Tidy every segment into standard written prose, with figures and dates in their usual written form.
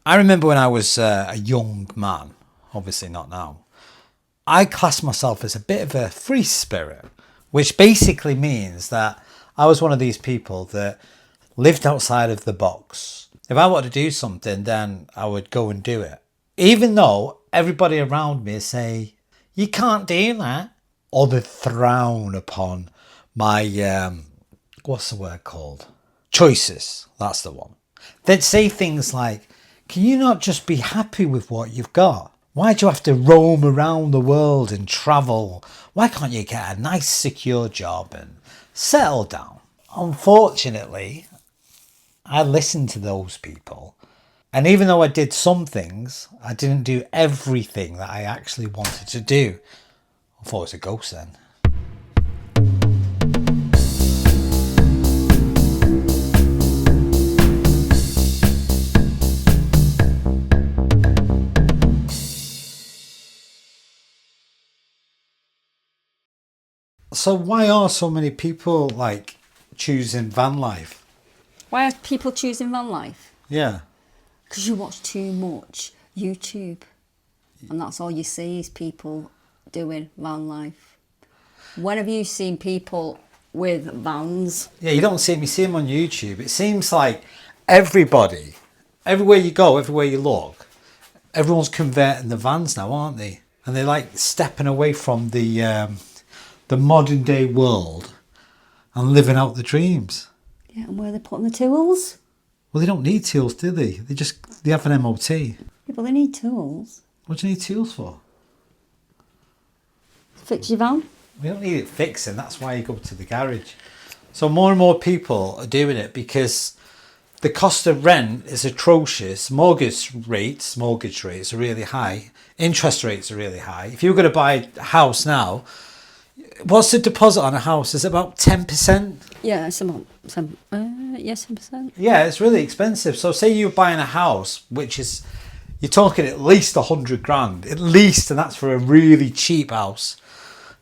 I remember when I was a young man, obviously not now, I class myself as a bit of a free spirit, which basically means that I was one of these people that lived outside of the box. If I wanted to do something, then I would go and do it. Even though everybody around me say, you can't do that. Or they frown upon my, what's the word called? Choices. That's the one. They'd say things like, can you not just be happy with what you've got? Why do you have to roam around the world and travel? Why can't you get a nice secure job and settle down? Unfortunately, I listened to those people. And even though I did some things, I didn't do everything that I actually wanted to do. I thought it was a ghost then. So why are so many people like choosing van life? Why are people choosing van life? Yeah. Because you watch too much YouTube. And that's all you see is people doing van life. When have you seen people with vans? Yeah, you don't see them on YouTube. It seems like everybody, everywhere you go, everywhere you look, everyone's converting the vans now, aren't they? And they're like stepping away from the modern day world and living out the dreams. Yeah, and where are they putting the tools? Well, they don't need tools, do they? They have an MOT. Yeah, but they need tools. What do you need tools for? Fix your van. We don't need it fixing. That's why you go to the garage. So more and more people are doing it because the cost of rent is atrocious. Mortgage rates are really high. Interest rates are really high. If you were going to buy a house now, what's the deposit on a house? Is it about 10%? Yeah, it's about 10%. Yeah, it's really expensive. So say you're buying a house, which is, you're talking at least 100 grand, at least, and that's for a really cheap house.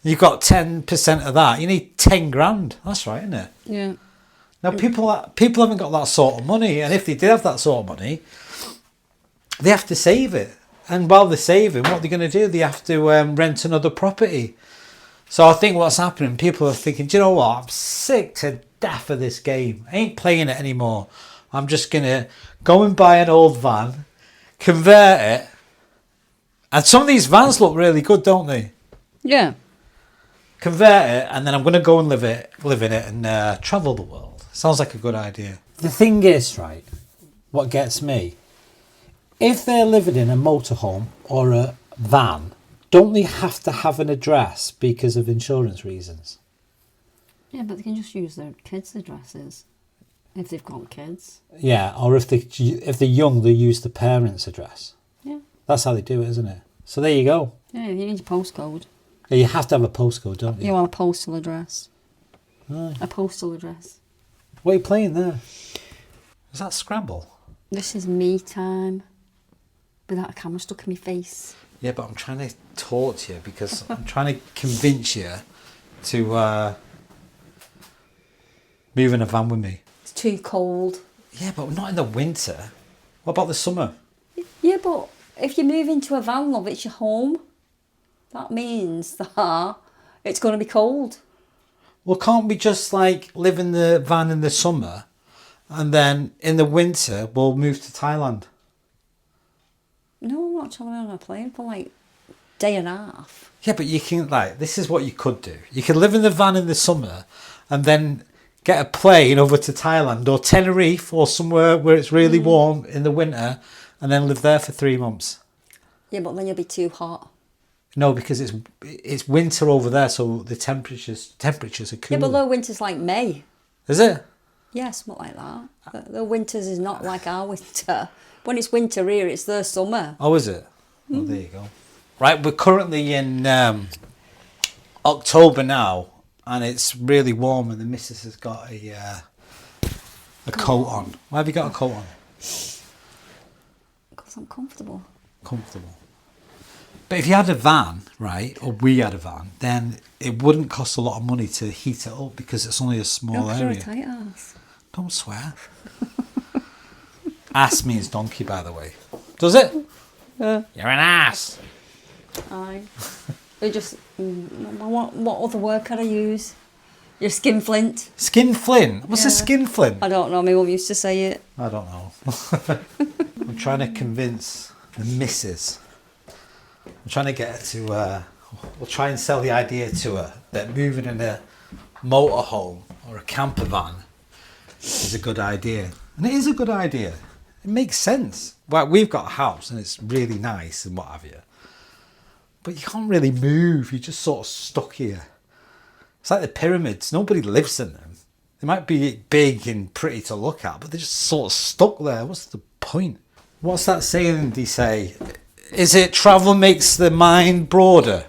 You've got 10% of that. You need 10 grand. That's right, isn't it? Yeah. Now people haven't got that sort of money, and if they did have that sort of money, they have to save it. And while they're saving, what are they going to do? They have to rent another property. So I think what's happening, people are thinking, do you know what? I'm sick to death of this game. I ain't playing it anymore. I'm just going to go and buy an old van, convert it. And some of these vans look really good, don't they? Yeah. Convert it, and then I'm going to go and live in it and travel the world. Sounds like a good idea. The thing is, right, what gets me, if they're living in a motorhome or a van, don't they have to have an address because of insurance reasons? Yeah, but they can just use their kids' addresses if they've got kids. Yeah, or if they're young, they use the parents' address. Yeah. That's how they do it, isn't it? So there you go. Yeah, you need your postcode. Yeah, you have to have a postcode, don't you? You want a postal address. Right. A postal address. What are you playing there? Is that Scrabble? This is me time. Without a camera stuck in my face. Yeah, but I'm trying to talk to you because I'm trying to convince you to move in a van with me. It's too cold. Yeah, but not in the winter. What about the summer? Yeah, but if you move into a van, love, it's your home. That means that it's going to be cold. Well, can't we just like live in the van in the summer and then in the winter we'll move to Thailand? No, I'm not travelling on a plane for like a day and a half. Yeah, but you can, like, this is what you could do. You could live in the van in the summer and then get a plane over to Thailand or Tenerife or somewhere where it's really warm in the winter and then live there for 3 months. Yeah, but then you'll be too hot. No, because it's winter over there, so the temperatures are cool. Yeah, but low winter's like May. Is it? Yeah, something like that. The winters is not like our winter. When it's winter here, it's their summer. Oh, is it? Well, there you go. Right, we're currently in October now, and it's really warm, and the missus has got a coat on. Why have you got a coat on? Because I'm comfortable. Comfortable. But if you had a van, right, or we had a van, then it wouldn't cost a lot of money to heat it up because it's only a small area. You're a tight ass. Don't swear. Ass means donkey, by the way. Does it? Yeah. You're an ass. Aye. We just. What other word can I use? Your skinflint. Skinflint? What's a Yeah. skinflint? I don't know. My mum used to say it. I don't know. I'm trying to convince the missus. I'm trying to get her to. We'll try and sell the idea to her that moving in a motorhome or a camper van is a good idea. And it is a good idea. It makes sense. Well, we've got a house and it's really nice and what have you. But you can't really move. You're just sort of stuck here. It's like the pyramids. Nobody lives in them. They might be big and pretty to look at, but they're just sort of stuck there. What's the point? What's that saying they say? Is it travel makes the mind broader?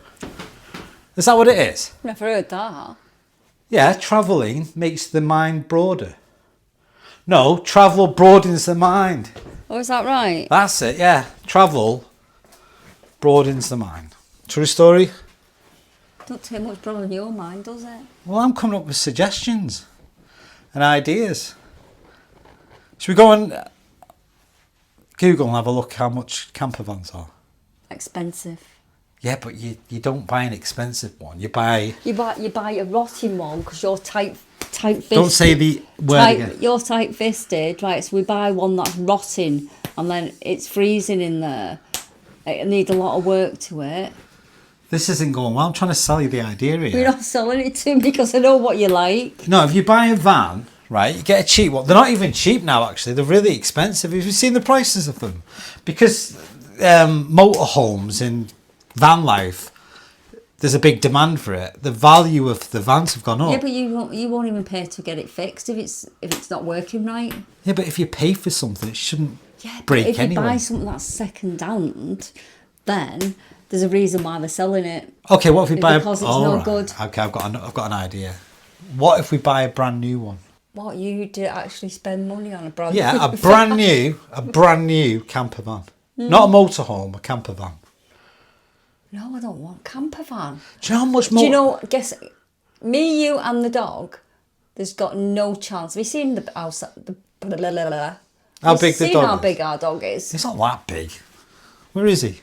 Is that what it is? Never heard that. Yeah, travelling makes the mind broader. No, travel broadens the mind. Oh, is that right? That's it, yeah. Travel broadens the mind. True story? Don't take much broaden your mind, does it? Well, I'm coming up with suggestions and ideas. Should we go and Google and have a look how much camper vans are? Expensive. Yeah, but you don't buy an expensive one. You buy... You buy a rotting one because you're tight-fisted. Don't say the word again. You're tight-fisted, right? So we buy one that's rotting and then it's freezing in there. It needs a lot of work to it. This isn't going well. I'm trying to sell you the idea here. You're not selling it to me because I know what you like. No, if you buy a van, right, you get a cheap one. They're not even cheap now, actually. They're really expensive. Have you seen the prices of them? Because motorhomes in van life, there's a big demand for it. The value of the vans have gone up. Yeah, but you won't even pay to get it fixed if it's not working right. Yeah, but if you pay for something, it shouldn't But break if anyway. you buy something that's second hand, then there's a reason why they're selling it. Okay, what if we buy? Because it's no right. good. Okay, I've got an idea. What if we buy a brand new one? What, you did actually spend money on a brand Yeah, new a brand new camper van, not a motorhome, a camper van. No, I don't want camper van. Do you know how much more? Do you know? Guess me, you, and the dog. There's got no chance. Have you seen the house? How big the dog How is? big our dog is? It's not that big. Where is he?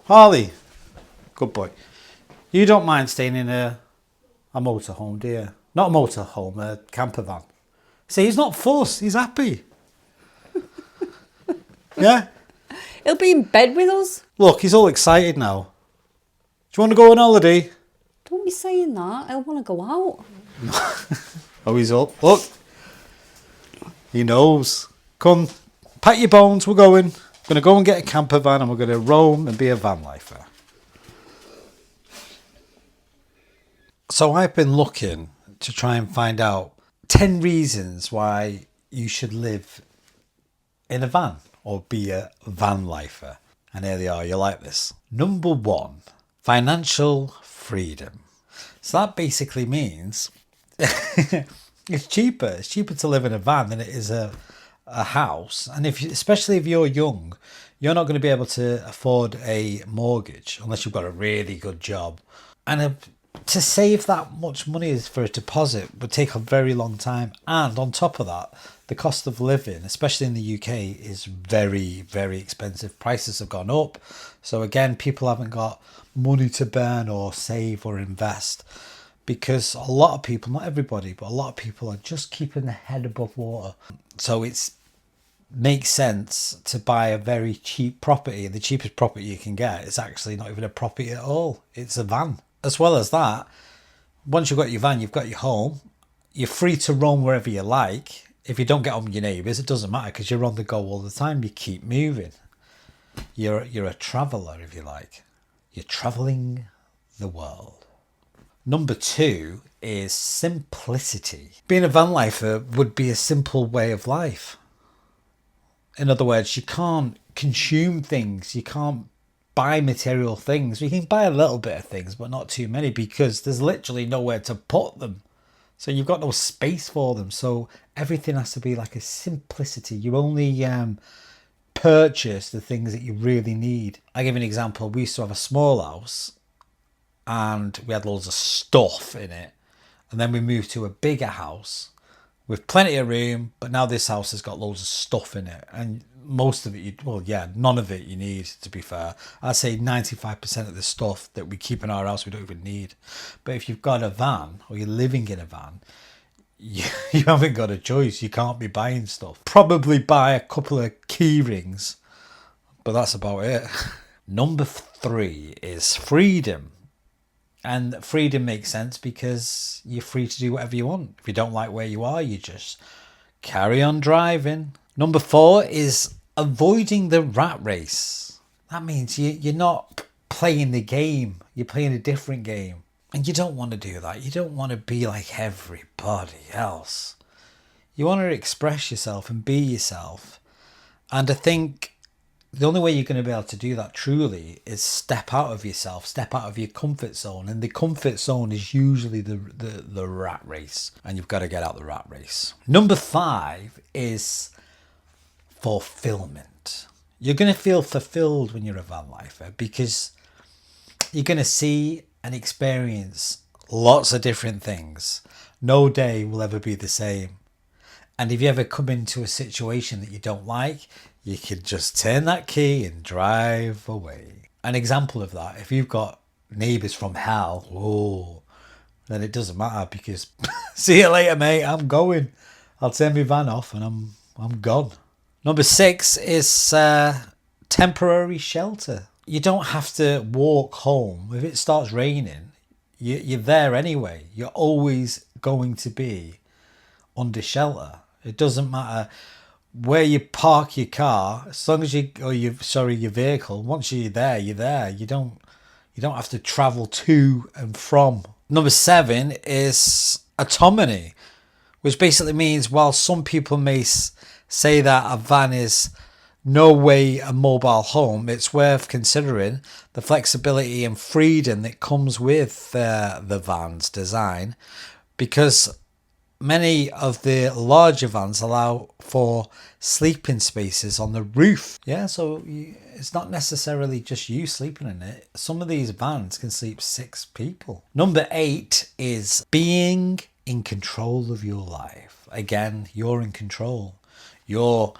Harley. Good boy. You don't mind staying in a motorhome, do you? Not a motorhome, a camper van. See, he's not fussed. He's happy. Yeah? He'll be in bed with us. Look, he's all excited now. Do you want to go on holiday? Don't be saying that. I want to go out. Oh, he's up. Look. He knows. Come, pack your bones. We're going. Going to go and get a camper van and we're going to roam and be a van lifer. So I've been looking to try and find out 10 reasons why you should live in a van or be a van lifer. And here they are. You like this. Number 1, financial freedom. So that basically means it's cheaper. It's cheaper to live in a van than it is a house. And especially if you're young, you're not going to be able to afford a mortgage unless you've got a really good job. And to save that much money for a deposit would take a very long time. And on top of that, the cost of living, especially in the UK, is very, very expensive. Prices have gone up. So again, people haven't got money to burn or save or invest because a lot of people, not everybody, but a lot of people are just keeping their head above water. So it makes sense to buy a very cheap property. The cheapest property you can get is actually not even a property at all. It's a van. As well as that, once you've got your van, you've got your home. You're free to roam wherever you like. If you don't get on with your neighbours, it doesn't matter because you're on the go all the time. You keep moving. You're a traveller, if you like. You're travelling the world. Number 2 is simplicity. Being a van lifer would be a simple way of life. In other words, you can't consume things. You can't buy material things. You can buy a little bit of things, but not too many because there's literally nowhere to put them. So you've got no space for them. So everything has to be like a simplicity. You only purchase the things that you really need. I give an example. We used to have a small house and we had loads of stuff in it. And then we moved to a bigger house with plenty of room, but now this house has got loads of stuff in it, and most of it, none of it you need, to be fair. I'd say 95% of the stuff that we keep in our house we don't even need. But if you've got a van, or you're living in a van, you haven't got a choice. You can't be buying stuff. Probably buy a couple of key rings, but that's about it. Number 3 is freedom. And freedom makes sense because you're free to do whatever you want. If you don't like where you are, you just carry on driving. Number 4 is avoiding the rat race. That means you're not playing the game. You're playing a different game. And you don't want to do that. You don't want to be like everybody else. You want to express yourself and be yourself. And I think the only way you're going to be able to do that truly is step out of yourself, step out of your comfort zone. And the comfort zone is usually the rat race. And you've got to get out the rat race. Number 5 is fulfillment. You're going to feel fulfilled when you're a van lifer because you're going to see and experience lots of different things. No day will ever be the same. And if you ever come into a situation that you don't like, you can just turn that key and drive away. An example of that, if you've got neighbours from hell, then it doesn't matter because see you later, mate, I'm going. I'll turn my van off and I'm gone. Number 6 is temporary shelter. You don't have to walk home. If it starts raining, you're there anyway. You're always going to be under shelter. It doesn't matter where you park your car, as long as your vehicle. Once you're there, you're there. You don't have to travel to and from. Number 7 is autonomy, which basically means while some people may say that a van is no way a mobile home, it's worth considering the flexibility and freedom that comes with the van's design, because many of the larger vans allow for sleeping spaces on the roof. Yeah, so it's not necessarily just you sleeping in it. Some of these vans can sleep 6 people. Number 8 is being in control of your life. Again, you're in control. You're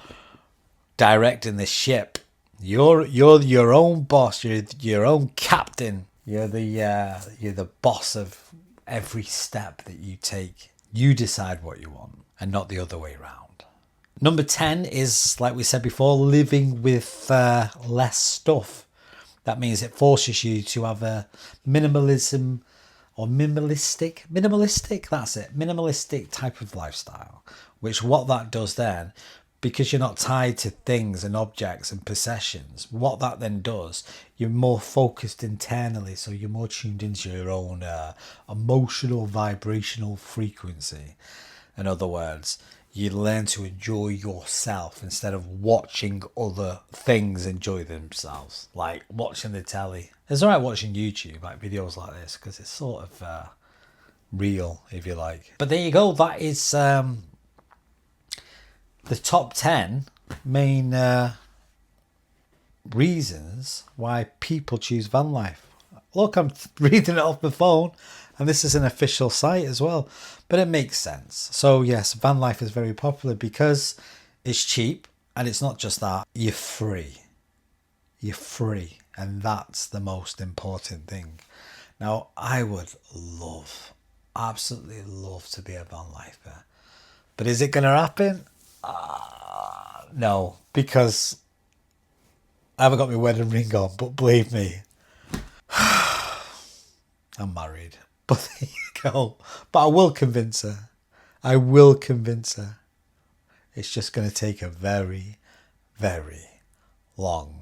directing the ship. You're your own boss. You're your own captain. You're the boss of every step that you take. You decide what you want and not the other way around. Number 10 is, like we said before, living with less stuff. That means it forces you to have a minimalistic, that's it, minimalistic type of lifestyle. Which what that does then, because you're not tied to things and objects and possessions, what that then does, you're more focused internally, so you're more tuned into your own emotional, vibrational frequency. In other words, you learn to enjoy yourself instead of watching other things enjoy themselves, like watching the telly. It's alright watching YouTube, like videos like this, because it's sort of real, if you like. But there you go, that is the top 10 main reasons why people choose van life. Look, I'm reading it off my phone, and this is an official site as well, but it makes sense. So yes, van life is very popular because it's cheap, and it's not just that, you're free, and that's the most important thing. Now, I would absolutely love to be a van lifer, but is it going to happen? No, because I haven't got my wedding ring on, but believe me, I'm married. But there you go. But I will convince her. It's just going to take a very, very long